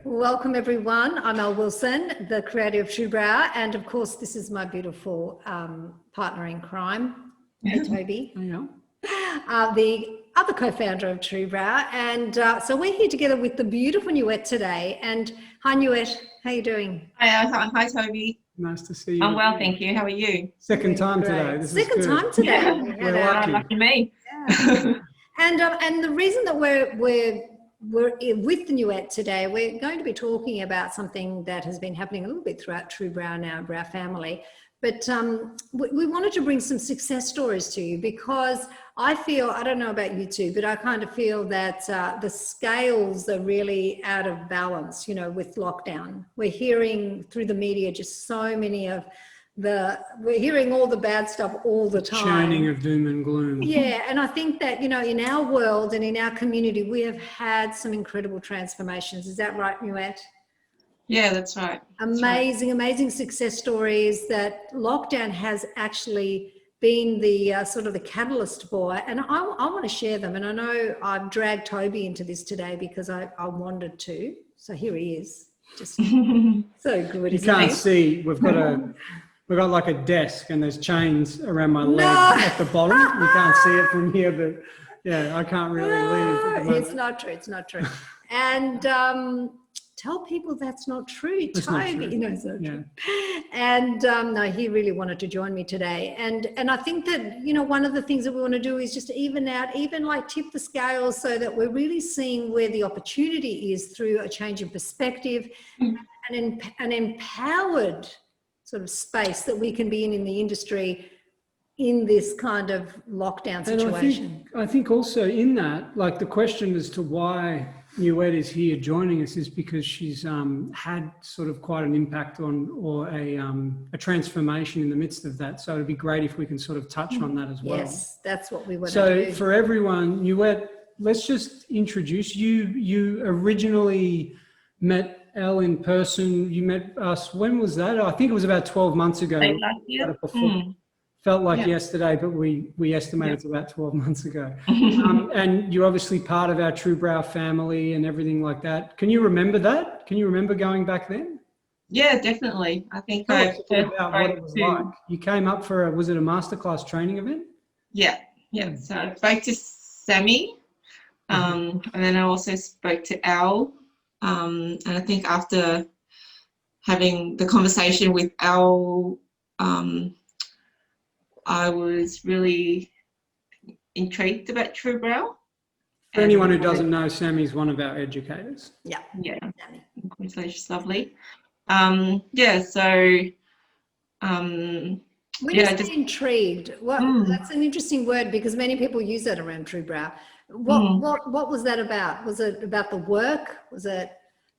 Welcome everyone. I'm Elle Wilson, the creator of TrueBrow, and of course this is my beautiful partner in crime, Toby, the other co-founder of TrueBrow. And so we're here together with the beautiful Nguyet today. And hi Nguyet, how are you doing? Hi Toby. Nice to see you. I'm well, thank you. How are you? Second time today. Second time today. Yeah. We're lucky. Lucky me. Yeah. And the reason that we're with the Nguyet today, we're going to be talking about something that has been happening a little bit throughout TrueBrow now, Brow family. But we wanted to bring some success stories to you because I feel, I don't know about you two, but I kind of feel that the scales are really out of balance, you know, with lockdown. We're hearing through the media just so many of we're hearing all the bad stuff all the time. Churning of doom and gloom. Yeah, and I think that, you know, in our world and in our community, we have had some incredible transformations. Is that right, Nguyet? Yeah, that's right. Amazing success stories that lockdown has actually been the sort of the catalyst for, and I want to share them. And I know I've dragged Toby into this today because I wanted to. So here he is, just so good. You can't see. We've got like a desk and there's chains around my leg at the bottom. You can't see it from here, but yeah, I can't really leave. It's not true. It's not true. And tell people that's not true, Toby. You know, it's not true. And no, he really wanted to join me today. And I think that, you know, one of the things that we want to do is just even like tip the scales so that we're really seeing where the opportunity is through a change in perspective and an empowered sort of space that we can be in the industry in this kind of lockdown situation. And I think also in that, like the question as to why Nguyet is here joining us is because she's had sort of quite an impact on or a transformation in the midst of that. So it'd be great if we can sort of touch on that as well. Yes, that's what we want to do. So for everyone, Nguyet, let's just introduce you. You originally met Elle in person. You met us, when was that? I think it was about 12 months ago. Felt like yesterday, but we estimate it's about 12 months ago. And you're obviously part of our TrueBrow family and everything like that. Can you remember that? Can you remember going back then? Yeah, definitely. I think about what it was like. You came up for was it a masterclass training event? Yeah. So I spoke to Sammy, and then I also spoke to Elle. And I think after having the conversation with Elle, I was really intrigued about TrueBrow. For anyone who doesn't know, Sammy's one of our educators. Yeah. Sammy. So she's lovely. When you say intrigued, that's an interesting word because many people use that around TrueBrow. What was that about? Was it about the work? Was it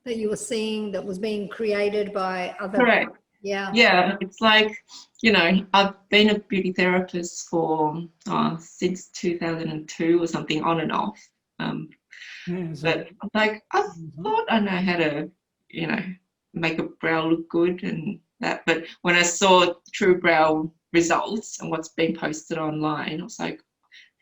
that you were seeing that was being created by other? Correct. Yeah, it's like, you know, I've been a beauty therapist for since 2002 or something, on and off. But like I thought I know how to, you know, make a brow look good and that. But when I saw TrueBrow results and what's been posted online, I was like,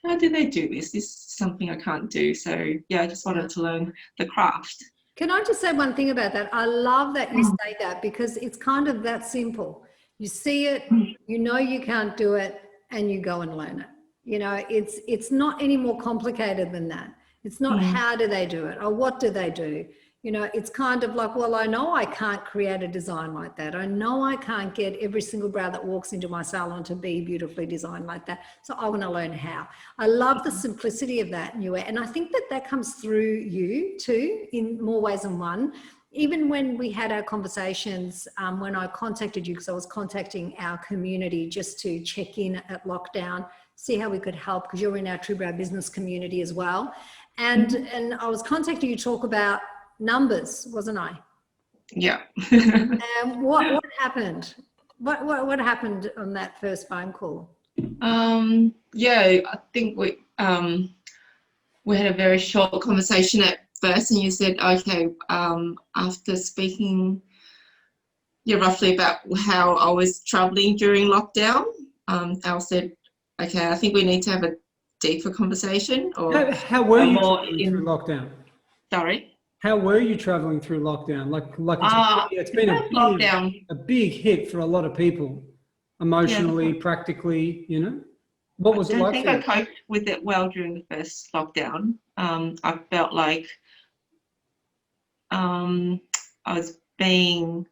how do they do this? This is something I can't do. So yeah, I just wanted to learn the craft. Can I just say one thing about that? I love that you say that because it's kind of that simple. You see it, you know you can't do it, and you go and learn it. You know, it's not any more complicated than that. It's not how do they do it or what do they do. You know, it's kind of like, well, I know I can't create a design like that. I know I can't get every single brow that walks into my salon to be beautifully designed like that. So I want to learn how. I love the simplicity of that, Nguyet. And I think that comes through you too in more ways than one. Even when we had our conversations, when I contacted you, because I was contacting our community just to check in at lockdown, see how we could help, because you're in our TrueBrow business community as well. And I was contacting you to talk about numbers, wasn't I? Yeah. What happened? What happened on that first phone call? Yeah, I think we had a very short conversation at first, and you said, okay, after speaking, roughly about how I was traveling during lockdown, Al said, okay, I think we need to have a deeper conversation. Or how were you through lockdown? Sorry? How were you traveling through lockdown? Like it's been a big hit for a lot of people, emotionally, practically, you know. What was it like? I think I coped with it well during the first lockdown. I felt like I was being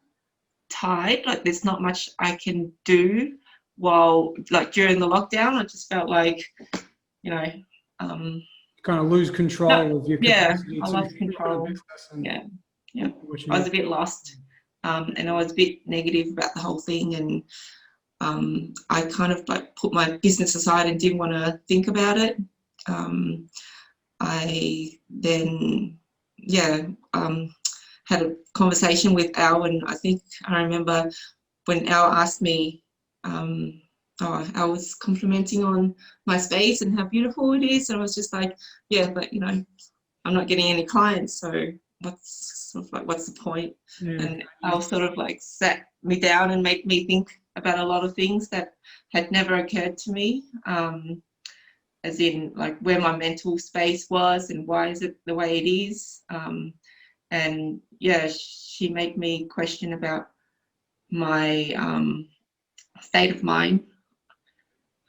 tied, like there's not much I can do while, like during the lockdown. I just felt like, you know, kind of lose control of your capacity. I lost control. I was a bit lost, and I was a bit negative about the whole thing, and I kind of like put my business aside and didn't want to think about it. I then had a conversation with Elle, and I remember when Elle asked me, Elle was complimenting on my space and how beautiful it is, and I was just like, yeah, but you know, I'm not getting any clients, so what's the point? Yeah. And Elle sort of like sat me down and made me think about a lot of things that had never occurred to me, as in like where my mental space was and why is it the way it is. And yeah, she made me question about my state of mind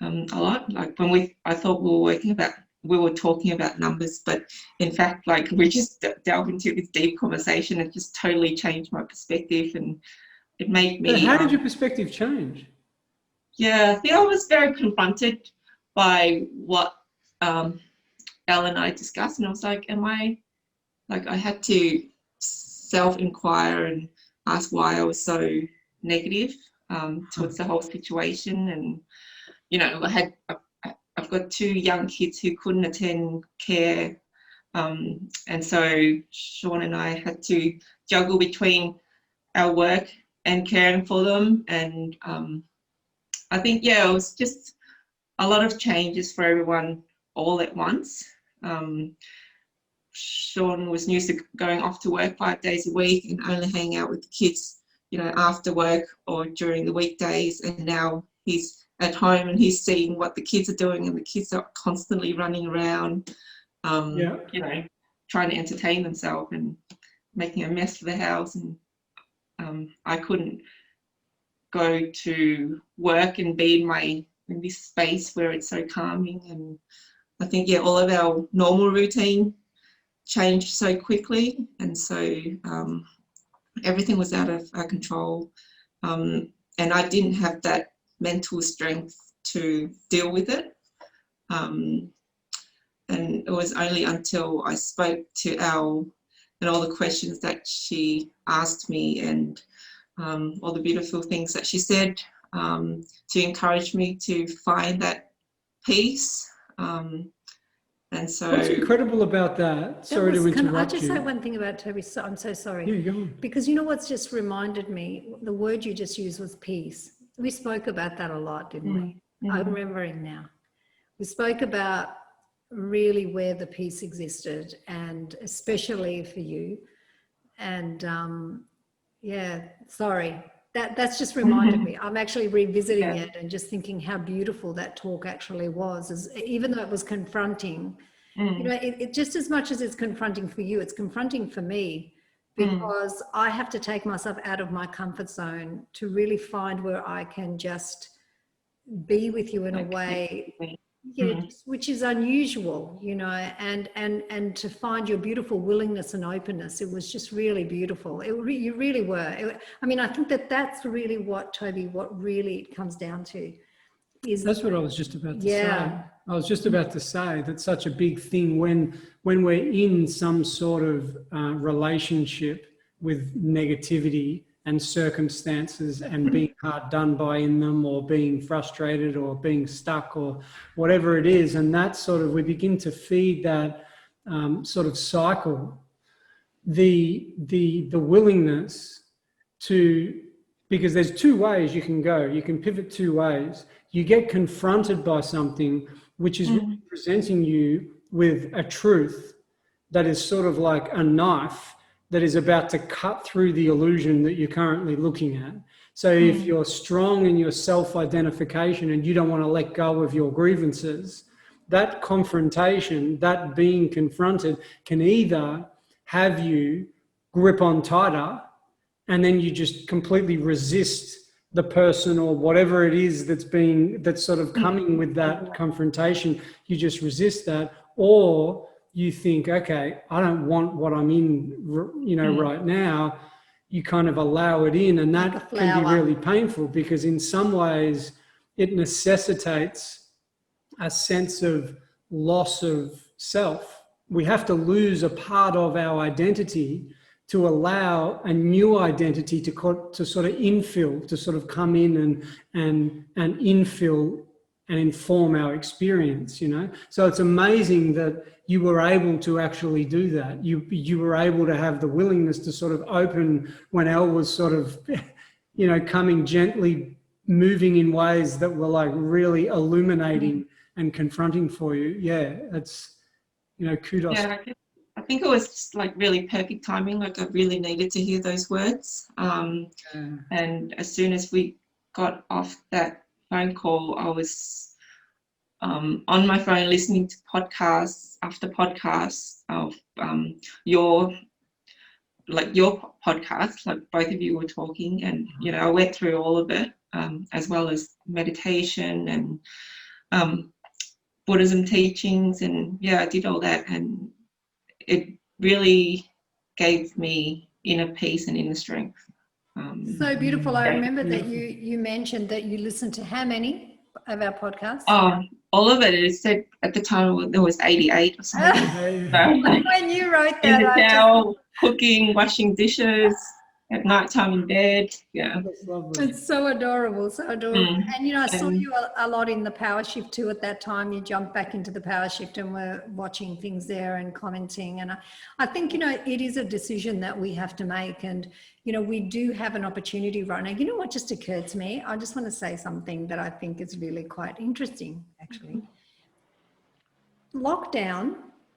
a lot. Like when I thought we were talking about numbers, but in fact, like we just delved into this deep conversation. It just totally changed my perspective, and it made me. But how did your perspective change? Yeah, I think I was very confronted by what Elle and I discussed, and I was like, I had to self-inquire and ask why I was so negative towards the whole situation. And you know, I've got 2 young kids who couldn't attend care, and so Sean and I had to juggle between our work and caring for them. And I think it was just a lot of changes for everyone all at once. Sean was used to going off to work 5 days a week and only hanging out with the kids, you know, after work or during the weekdays, and now he's at home and he's seeing what the kids are doing, and the kids are constantly running around, you know, trying to entertain themselves and making a mess of the house. And I couldn't go to work and be in this space where it's so calming. And I think all of our normal routine changed so quickly, and so everything was out of our control, and I didn't have that mental strength to deal with it. And it was only until I spoke to Elle and all the questions that she asked me, and all the beautiful things that she said, to encourage me to find that peace. And so what's incredible about that? Sorry to interrupt you. Can I just say one thing about Toby? I'm so sorry. Yeah, go on. Because you know what's just reminded me, the word you just used was peace. We spoke about that a lot, didn't we? Mm-hmm. I'm remembering now. We spoke about really where the peace existed, and especially for you. And sorry. That's just reminded me. I'm actually revisiting it and just thinking how beautiful that talk actually was. Even though it was confronting, you know, it just as much as it's confronting for you, it's confronting for me, because I have to take myself out of my comfort zone to really find where I can just be with you in a way, which is unusual, you know, and to find your beautiful willingness and openness. It was just really beautiful. You really were. I mean, I think that's really what really it comes down to. That's what I was just about to say. I was just about to say that's such a big thing when we're in some sort of relationship with negativity and circumstances and being hard done by in them, or being frustrated or being stuck or whatever it is. And that sort of, we begin to feed that sort of cycle, the willingness to, because there's 2 ways you can go. You can pivot 2 ways. You get confronted by something which is really presenting you with a truth that is sort of like a knife that is about to cut through the illusion that you're currently looking at. So if you're strong in your self-identification and you don't want to let go of your grievances, that confrontation, that being confronted, can either have you grip on tighter, and then you just completely resist the person or whatever it is that's sort of coming with that confrontation. You just resist that, or you think, okay, I don't want what I'm in, right now. You kind of allow it in, and that can be really painful, because in some ways it necessitates a sense of loss of self. We have to lose a part of our identity to allow a new identity to sort of infill, to sort of come in and infill and inform our experience, So it's amazing that you were able to actually do that. You were able to have the willingness to sort of open when Elle was sort of, coming gently, moving in ways that were like really illuminating and confronting for you. Yeah, it's, kudos. Yeah, I think it was just like really perfect timing. Like I really needed to hear those words. And as soon as we got off that phone call, I was on my phone listening to podcasts after podcasts of your podcast. Like both of you were talking, and I went through all of it, as well as meditation and Buddhism teachings, and I did all that, and it really gave me inner peace and inner strength. So beautiful. I remember that you mentioned that you listened to how many of our podcasts? All of it. It said at the time there was 88 or something. When you wrote that, in the shower, cooking, washing dishes, at night time in bed. Yeah, that's lovely. It's so adorable, so adorable. And I saw you a lot in the power shift too. At that time, you jumped back into the power shift and were watching things there and commenting. And I think it is a decision that we have to make. And we do have an opportunity right now. You know what just occurred to me? I just want to say something that I think is really quite interesting, actually. Lockdown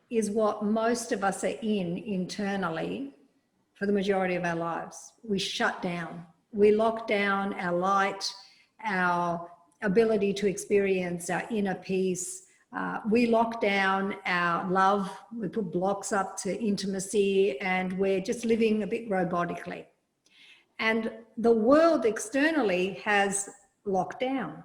is what most of us are in internally for the majority of our lives. We shut down. We lock down our light, our ability to experience our inner peace. We lock down our love. We put blocks up to intimacy, and we're just living a bit robotically. And the world externally has locked down.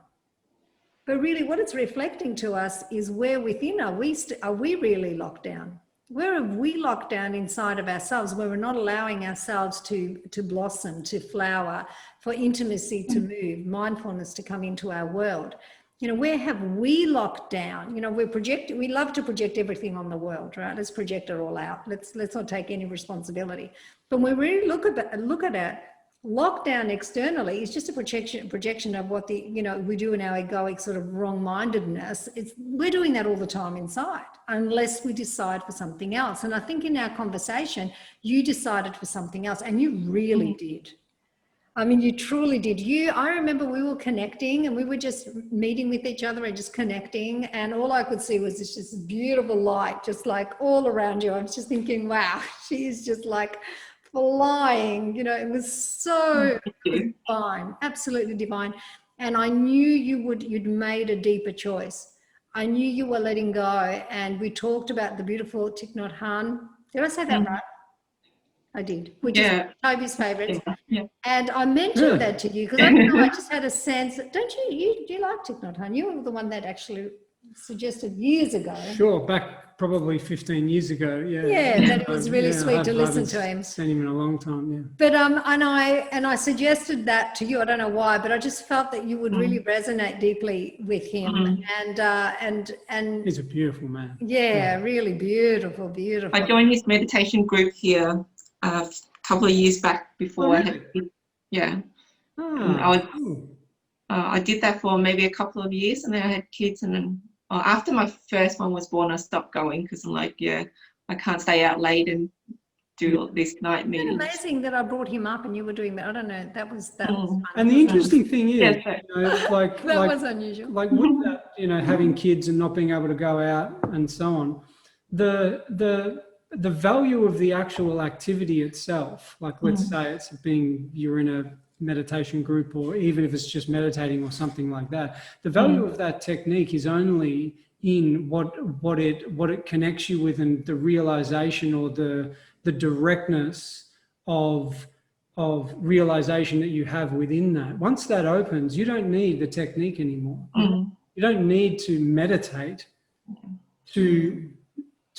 But really what it's reflecting to us is where within are we really locked down? Where have we locked down inside of ourselves, where we're not allowing ourselves to blossom, to flower, for intimacy to move, mindfulness to come into our world? Where have we locked down? We love to project everything on the world, right? Let's project it all out. Let's not take any responsibility. But when we really look at it, lockdown externally is just a projection of what we do in our egoic sort of wrong-mindedness. We're doing that all the time inside, unless we decide for something else. And I think in our conversation, you decided for something else, and you really did. I mean, you truly did. I remember we were connecting, and we were just meeting with each other and just connecting, and all I could see was this beautiful light, just like all around you. I was just thinking, wow, she's just like flying, it was so divine, absolutely divine. And I knew you'd made a deeper choice. I knew you were letting go. And we talked about the beautiful Thich Nhat Hanh. Did I say that right? I did. Which is Toby's favourite. Yeah. And I mentioned that to you because I just had a sense. Don't you like Thich Nhat Hanh? You were the one that actually suggested years ago. Sure, back probably 15 years ago. Yeah, that it was really sweet to listen to him. Seen him in a long time. Yeah. But and I suggested that to you. I don't know why, but I just felt that you would really resonate deeply with him. And he's a beautiful man. Yeah, really beautiful. I joined his meditation group here a couple of years back before I had kids. Yeah. I did that for maybe a couple of years, and then I had kids, and then after my first one was born, I stopped going because I'm like, I can't stay out late and do all these night meetings. It's amazing that I brought him up and you were doing that. I don't know. That was fun. And the interesting thing is, that was unusual. Like with that, having kids and not being able to go out and so on, the value of the actual activity itself, like let's say you're in a meditation group, or even if it's just meditating or something like that, the value of that technique is only in what it connects you with, and the realization or the the directness of realization that you have within that. Once that opens, you don't need the technique anymore. You don't need to meditate to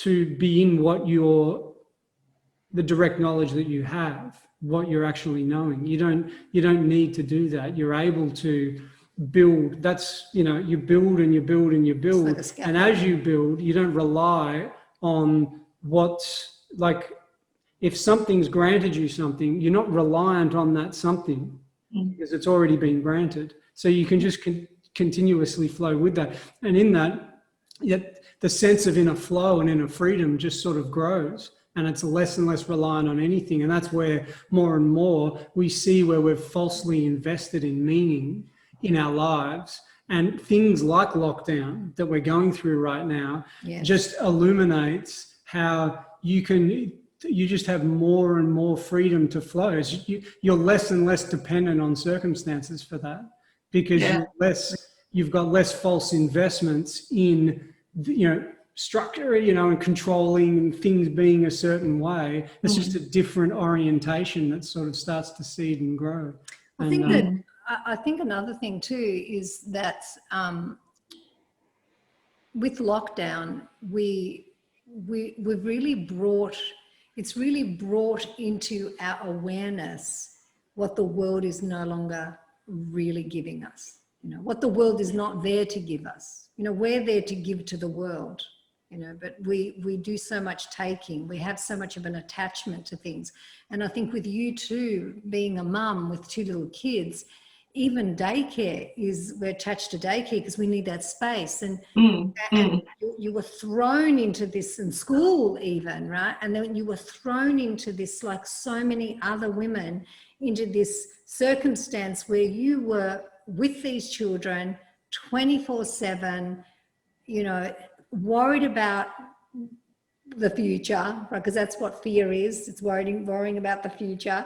be in what the direct knowledge that you have, what you're actually knowing. You don't need to do that. You're able to build. That's, you build and you build and you build. And as you build, you don't rely on what's like, if something's granted you something, you're not reliant on that something because it's already been granted. So you can just continuously flow with that. And in that, yet the sense of inner flow and inner freedom just sort of grows, and it's less and less reliant on anything. And that's where more and more we see where we've falsely invested in meaning in our lives. And things like lockdown that we're going through right now just illuminates how you just have more and more freedom to flow. You're less and less dependent on circumstances for that, because you've got less false investments in, structure, and controlling and things being a certain way. It's just a different orientation that sort of starts to seed and grow. I think another thing too is that with lockdown, we've really brought into our awareness what the world is no longer really giving us. What the world is not there to give us. We're there to give to the world. But we do so much taking. We have so much of an attachment to things. And I think with you too, being a mum with 2 little kids, even daycare we're attached to daycare because we need that space. And you were thrown into this in school even, right? And then you were thrown into this, like so many other women, into this circumstance where you were with these children 24/7, worried about the future, right? Because that's what fear is. It's worrying about the future.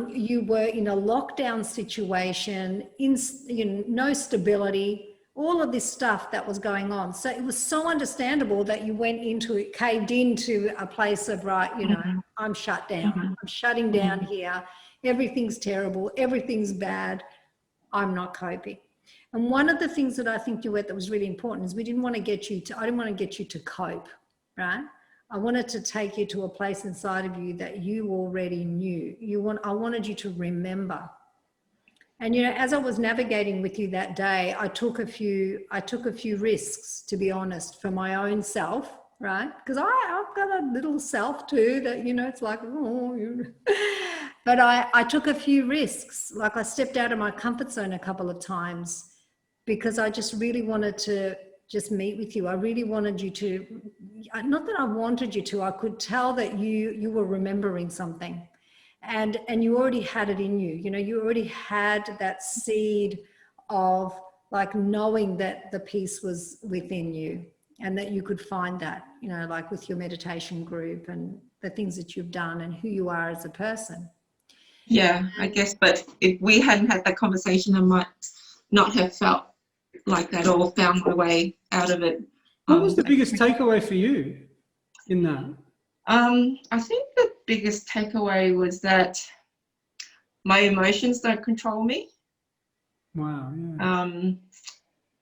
You were in a lockdown situation, no stability, all of this stuff that was going on. So it was so understandable that you caved into a place of, right, I'm shut down. I'm shutting down here. Everything's terrible. Everything's bad. I'm not coping. And one of the things that I think, Nguyet, that was really important is I didn't want to get you to cope, right? I wanted to take you to a place inside of you that you already knew. I wanted you to remember. And, as I was navigating with you that day, I took a few risks, to be honest, for my own self, right? Because I've got a little self too that, it's like, But I took a few risks. Like I stepped out of my comfort zone a couple of times because I just really wanted to just meet with you. I really wanted you to, not that I wanted you to, I could tell that you were remembering something, and you already had it in you. You already had that seed of like knowing that the peace was within you and that you could find that, like with your meditation group and the things that you've done and who you are as a person. Yeah, I guess, but if we hadn't had that conversation, I might not have felt like that or found my way out of it. What was the biggest takeaway for you in that? I think the biggest takeaway was that my emotions don't control me. Wow.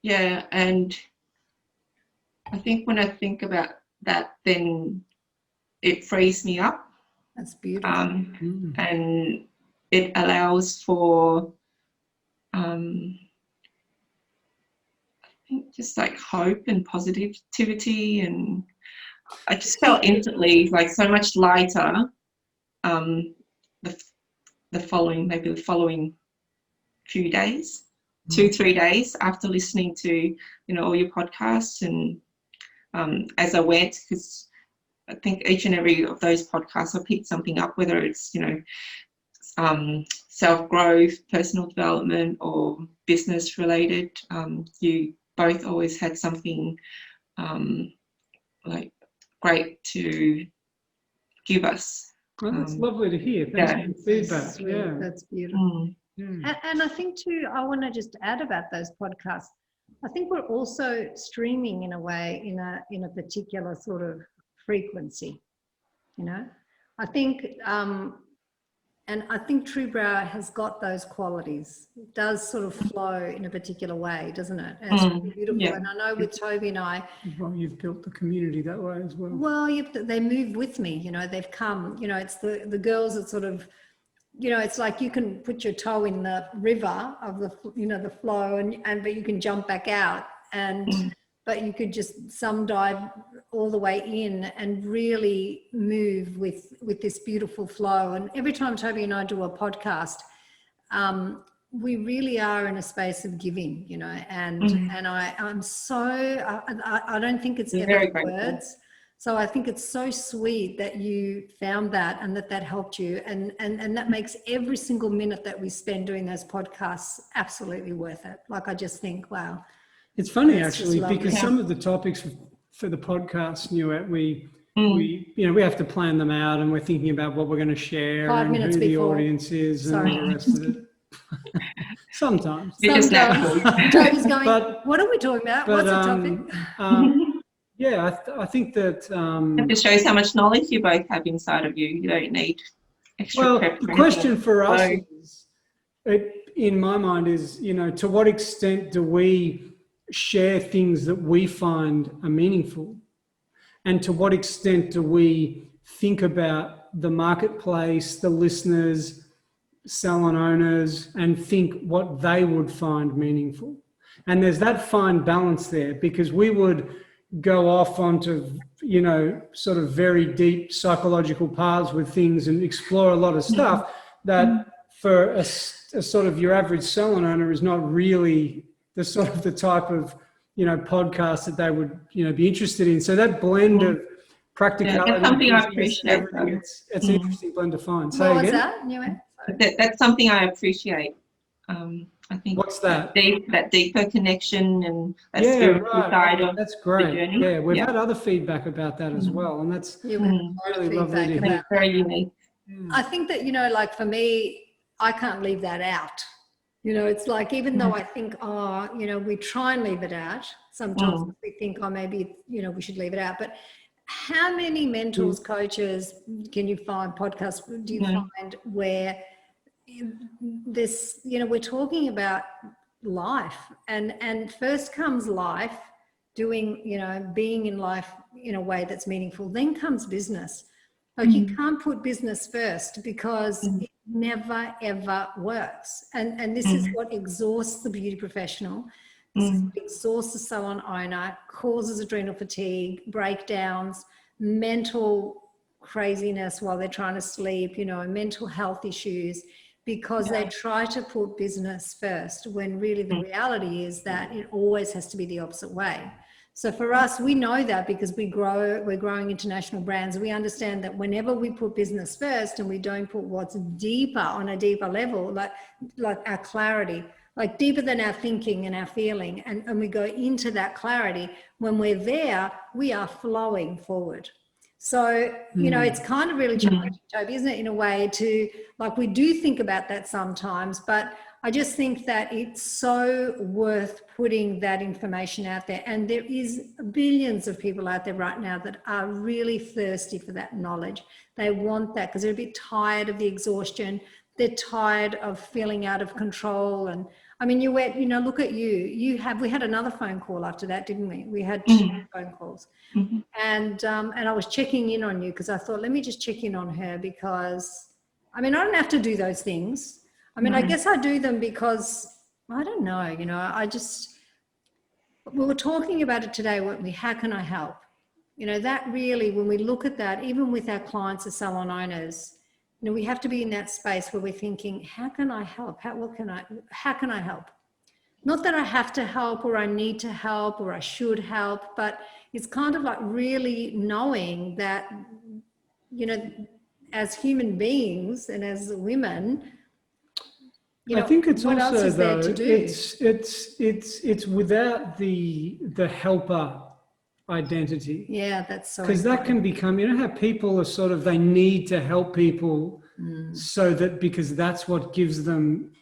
Yeah, and I think when I think about that, then it frees me up. That's beautiful. And it allows for, I think, just like hope and positivity, and I just felt instantly like so much lighter. The following few days, 2-3 days after listening to all your podcasts, and as I went, because I think each and every of those podcasts I picked something up, whether it's self-growth, personal development, or business related. You both always had something like great to give us. Well, that's lovely to hear. Thanks for the feedback. Yeah, that's beautiful. And I think too, I want to just add about those podcasts. I think we're also streaming in a way in a particular sort of frequency. I think, and I think TrueBrow has got those qualities. It does sort of flow in a particular way, doesn't it? And it's really beautiful. Yeah. And I know with Toby and I, Well, you've built the community that way as well. well, they move with me, you know, they've come, you know, it's the girls that sort of, you know, it's like you can put your toe in the river of the, you know, the flow but you can jump back out but you could just some dive all the way in and really move with this beautiful flow. And every time Toby and I do a podcast, we really are in a space of giving, you know, and I'm so, I don't think it's ever words. So I think it's so sweet that you found that and that helped you. And that makes every single minute that we spend doing those podcasts absolutely worth it. Like, I just think, wow. It's funny actually, because some of the topics for the podcast, Nguyet, we you know, we have to plan them out, and we're thinking about what we're going to share and who the audience is and the rest of it. Sometimes. Toby's going, what are we talking about? What's the topic? Yeah, I think that... it just shows how much knowledge you both have inside of you. You don't need extra prep. The question for us is, in my mind, is, you know, to what extent do we share things that we find are meaningful? And to what extent do we think about the marketplace, the listeners, salon owners, and think what they would find meaningful? And there's that fine balance there, because we would go off onto, you know, sort of very deep psychological paths with things and explore a lot of stuff that for a sort of your average salon owner is not really the sort of the type of, you know, podcast that they would, you know, be interested in. So that blend of practicality, that's something I appreciate. It's an interesting blend to find. What was that? That's something I appreciate. I think what's that? That deeper connection and that spiritual side of that's great. The journey. Yeah, we've had other feedback about that as well, and that's really lovely to hear. Very unique. I think that, you know, like for me, I can't leave that out. You know, it's like, even though I think, you know, we try and leave it out. Sometimes we think, maybe, you know, we should leave it out. But how many mentors, coaches can you find, podcasts do you find where this, you know, we're talking about life, and first comes life, doing, you know, being in life in a way that's meaningful, then comes business. Like, you can't put business first, because it never ever works, and this is what exhausts the beauty professional. This is what exhausts the salon owner, causes adrenal fatigue, breakdowns, mental craziness while they're trying to sleep, you know, mental health issues, because they try to put business first, when really the reality is that it always has to be the opposite way. So for us, we know that, because we're growing international brands. We understand that whenever we put business first and we don't put what's deeper, on a deeper level, like our clarity, like deeper than our thinking and our feeling, and we go into that clarity, when we're there, we are flowing forward. So, you know, it's kind of really challenging, Toby, isn't it, in a way, to, like, we do think about that sometimes, but I just think that it's so worth putting that information out there. And there is billions of people out there right now that are really thirsty for that knowledge. They want that, because they're a bit tired of the exhaustion. They're tired of feeling out of control. And I mean, you know, look at you. We had another phone call after that, didn't we? We had 2 phone calls. And I was checking in on you, because I thought, let me just check in on her, because, I mean, I don't have to do those things. I mean, I guess I do them because, I don't know, you know, we were talking about it today, weren't we? How can I help? You know, that really, when we look at that, even with our clients as salon owners, you know, we have to be in that space where we're thinking, how can I help? How can I help? Not that I have to help, or I need to help, or I should help, but it's kind of like really knowing that, you know, as human beings and as women, you know, I think it's what also, else is there though, to do? it's without the helper identity. Yeah, that's so, because that can become, you know how people are sort of, they need to help people so that, because that's what gives them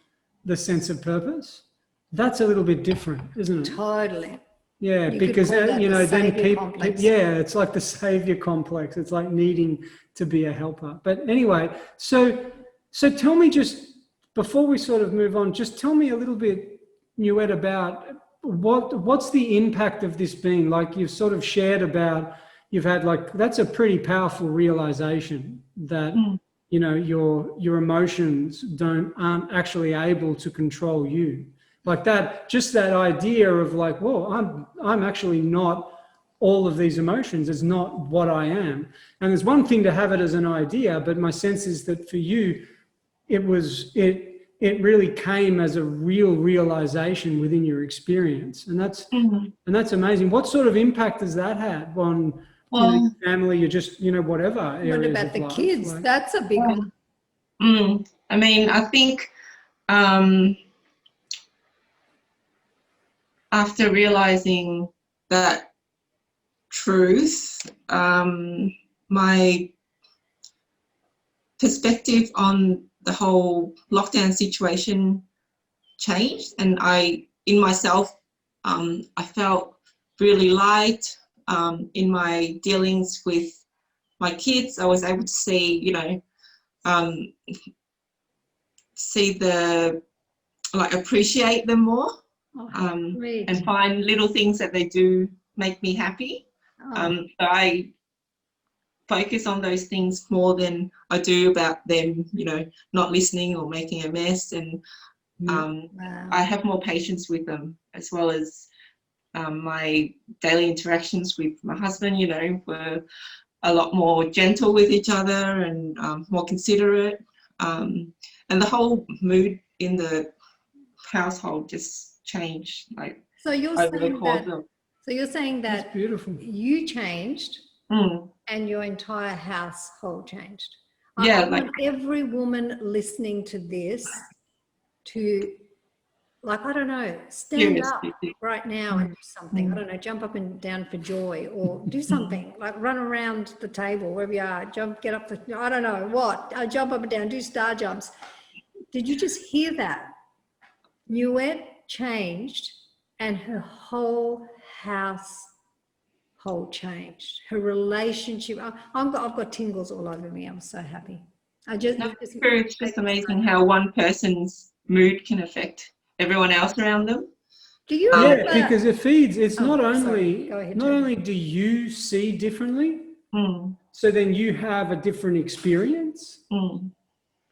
the sense of purpose. That's a little bit different, isn't it? Totally. Yeah, You could because call that you the know, then savior complex. yeah, it's like the savior complex. It's like needing to be a helper. But anyway, so tell me, just before we sort of move on, just tell me a little bit, Nguyet, about what's the impact of this been? Like you've sort of shared about, you've had like, that's a pretty powerful realization that you know, your emotions aren't actually able to control you. Like that, just that idea of like, whoa, I'm actually not all of these emotions, is not what I am. And there's one thing to have it as an idea, but my sense is that for you, it really came as a real realization within your experience. And that's amazing. What sort of impact has that had on you know, your family, you just, you know, whatever areas What about of the life? kids? Like, That's a big one. I mean, I think after realizing that truth, my perspective on the whole lockdown situation changed, and in myself, I felt really light in my dealings with my kids. I was able to see, you know, appreciate them more, and find little things that they do make me happy. So I focus on those things more than I do about them, you know, not listening or making a mess. And I have more patience with them, as well as my daily interactions with my husband, you know, were a lot more gentle with each other and more considerate. And the whole mood in the household just changed, like, So you're over the saying course that, of. so you're saying that's that beautiful. you changed and your entire household changed. Yeah, I like want every woman listening to this to, like, I don't know, stand up right now and do something. I don't know, jump up and down for joy, or do something, like run around the table, wherever you are, get up I don't know what, jump up and down, do star jumps. Did you just hear that? Nguyet changed and her whole household changed. Her relationship, I've got tingles all over me. I'm so happy. it's just amazing how one person's mood can affect everyone else around them. Do you yeah, because it feeds, it's not only ahead, do you see differently, so then you have a different experience.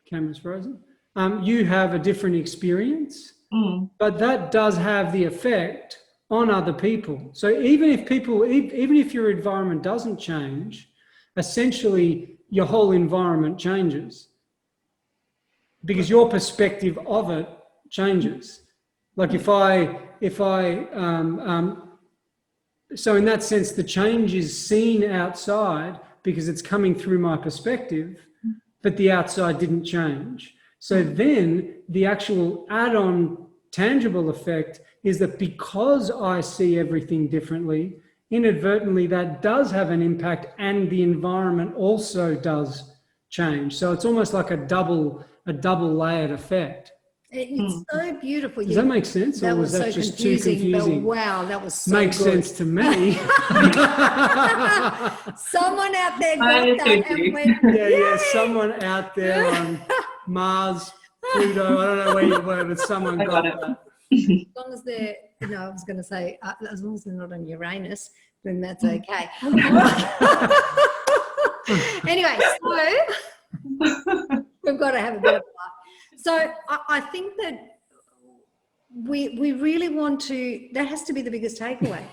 Camera's frozen. You have a different experience, but that does have the effect on other people. So even if your environment doesn't change, essentially your whole environment changes, because your perspective of it changes. Like so in that sense, the change is seen outside because it's coming through my perspective, but the outside didn't change. So then the actual add-on tangible effect is that because I see everything differently, inadvertently that does have an impact, and the environment also does change. So it's almost like a double layered effect. It's so beautiful. Does that make sense? That was that so just confusing, too confusing? But wow, that was so Makes good. sense to me. Someone out there got that and went, yeah, someone out there on Mars, Pluto, I don't know where you were, but someone got that. As long as they're, I was going to say, as long as they're not on Uranus, then that's okay. Anyway, so we've got to have a bit of fun. So I think that we really want to, that has to be the biggest takeaway.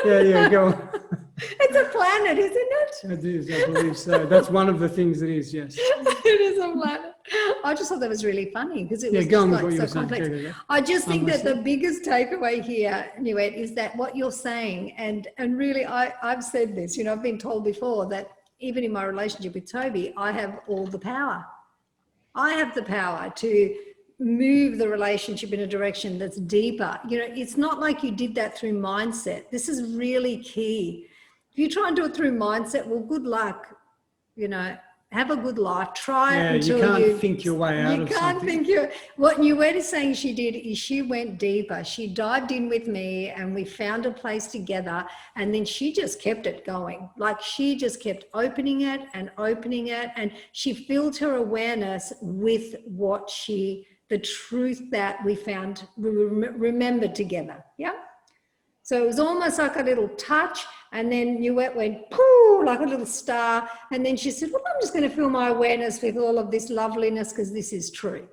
yeah, go on. It's a planet, isn't it? It is, I believe so. That's one of the things it is, yes. It is a planet. I just thought that was really funny because it was go on just with like what so you were complex. saying. I just think that the biggest takeaway here, Nguyet, is that what you're saying, and really I've said this, I've been told before that even in my relationship with Toby, I have all the power. I have the power to move the relationship in a direction that's deeper. It's not like you did that through mindset. This is really key. If you try and do it through mindset, well, good luck, have a good life, try it you until can't think your way out of something. What Nguyet is saying she did is she went deeper. She dived in with me and we found a place together, and then she just kept it going. Like she just kept opening it, and she filled her awareness with the truth that we found, we remembered together. Yeah. So it was almost like a little touch, and then Nguyet went pooh, like a little star. And then she said, well, I'm just going to fill my awareness with all of this loveliness because this is true.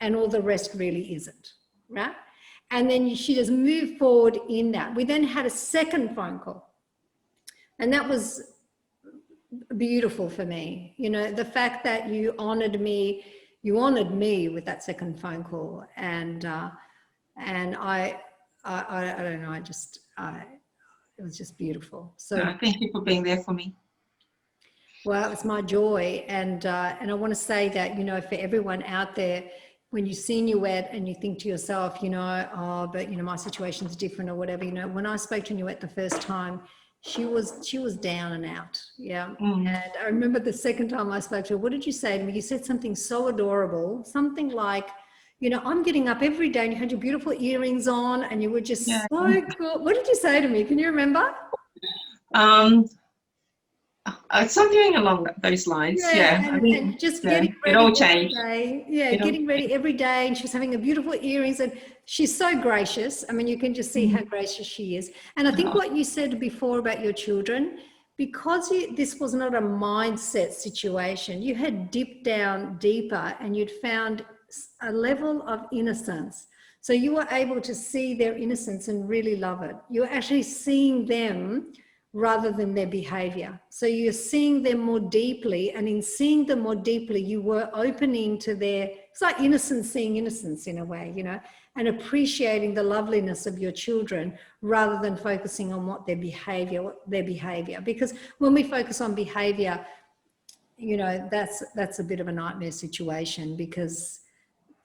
And all the rest really isn't, right? And then she just moved forward in that. We then had a second phone call. And that was beautiful for me. You know, the fact that you honored me with that second phone call. And I don't know, it was just beautiful. So thank you for being there for me. Well, it's my joy. And I want to say that, you know, for everyone out there, when you see Nguyet and you think to yourself, you know, oh, but, you know, my situation's different or whatever, you know, when I spoke to Nguyet the first time, she was down and out. Yeah. And I remember the second time I spoke to her, what did you say to me? You said something so adorable, something like, you know, I'm getting up every day, and you had your beautiful earrings on and you were just so cool. What did you say to me? Can you remember? Something along those lines. And just getting ready. It all changed. Getting ready every day, and she was having a beautiful earrings, and she's so gracious. I mean, you can just see how gracious she is. And I think what you said before about your children, because this was not a mindset situation, you had dipped down deeper and you'd found a level of innocence. So you were able to see their innocence and really love it. You're actually seeing them rather than their behavior. So you're seeing them more deeply, and in seeing them more deeply, you were opening to it's like innocence seeing innocence in a way, you know, and appreciating the loveliness of your children rather than focusing on their behavior. Because when we focus on behavior, you know, that's a bit of a nightmare situation, because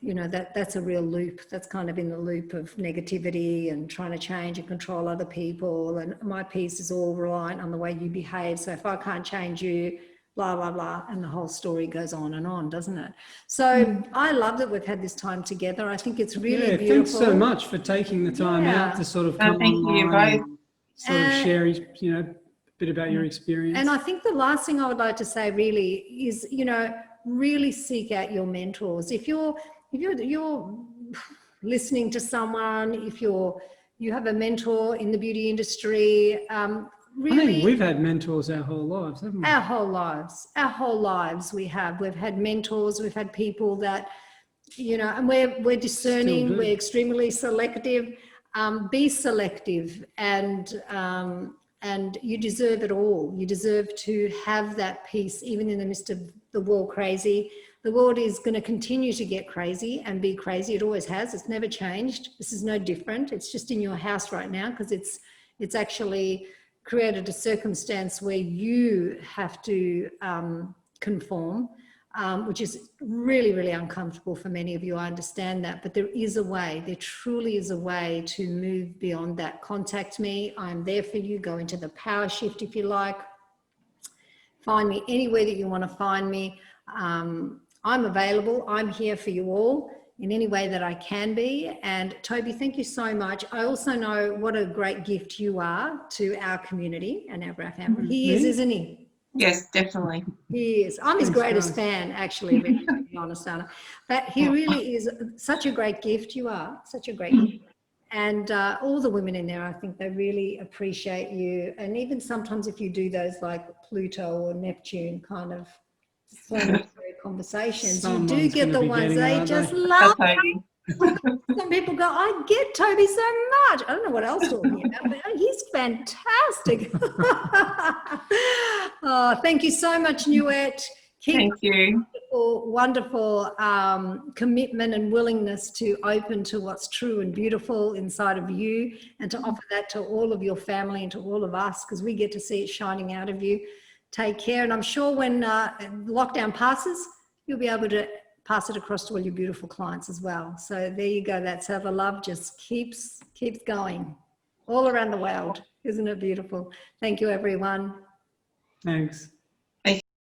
you know, that's a real loop. That's kind of in the loop of negativity and trying to change and control other people. And my piece is all reliant on the way you behave. So if I can't change you, blah, blah, blah. And the whole story goes on, doesn't it? So I love that we've had this time together. I think it's really beautiful. Thanks so much for taking the time out to sort of come online and sort of share, you know, a bit about your experience. And I think the last thing I would like to say really is, you know, really seek out your mentors. If you're listening to someone, if you have a mentor in the beauty industry, really, I think we've had mentors our whole lives, haven't we? Our whole lives we've had mentors, we've had people that, you know, and we're discerning, we're extremely selective. Be selective, and you deserve it all. You deserve to have that peace, even in the midst of the world crazy. The world is going to continue to get crazy and be crazy. It always has. It's never changed. This is no different. It's just in your house right now, because it's actually created a circumstance where you have to conform, which is really, really uncomfortable for many of you. I understand that, but there is a way. There truly is a way to move beyond that. Contact me. I'm there for you. Go into the power shift if you like. Find me anywhere that you want to find me. I'm available. I'm here for you all in any way that I can be. And Toby, thank you so much. I also know what a great gift you are to our community and our family. He is, isn't he? Yes, definitely. He is. I'm his greatest fan, actually, really, to be honest, Anna. But he really is such a great gift. You are such a great gift. And all the women in there, I think they really appreciate you. And even sometimes if you do those like Pluto or Neptune kind of conversations, you do get the ones they just love. Some people go, I get Toby so much. I don't know what else to talk about, but he's fantastic. Oh, thank you so much, Nguyet. Thank you. Wonderful commitment and willingness to open to what's true and beautiful inside of you, and to offer that to all of your family and to all of us, because we get to see it shining out of you. Take care. And I'm sure when lockdown passes, you'll be able to pass it across to all your beautiful clients as well. So there you go. That's how the love just keeps going all around the world. Isn't it beautiful? Thank you, everyone. Thanks.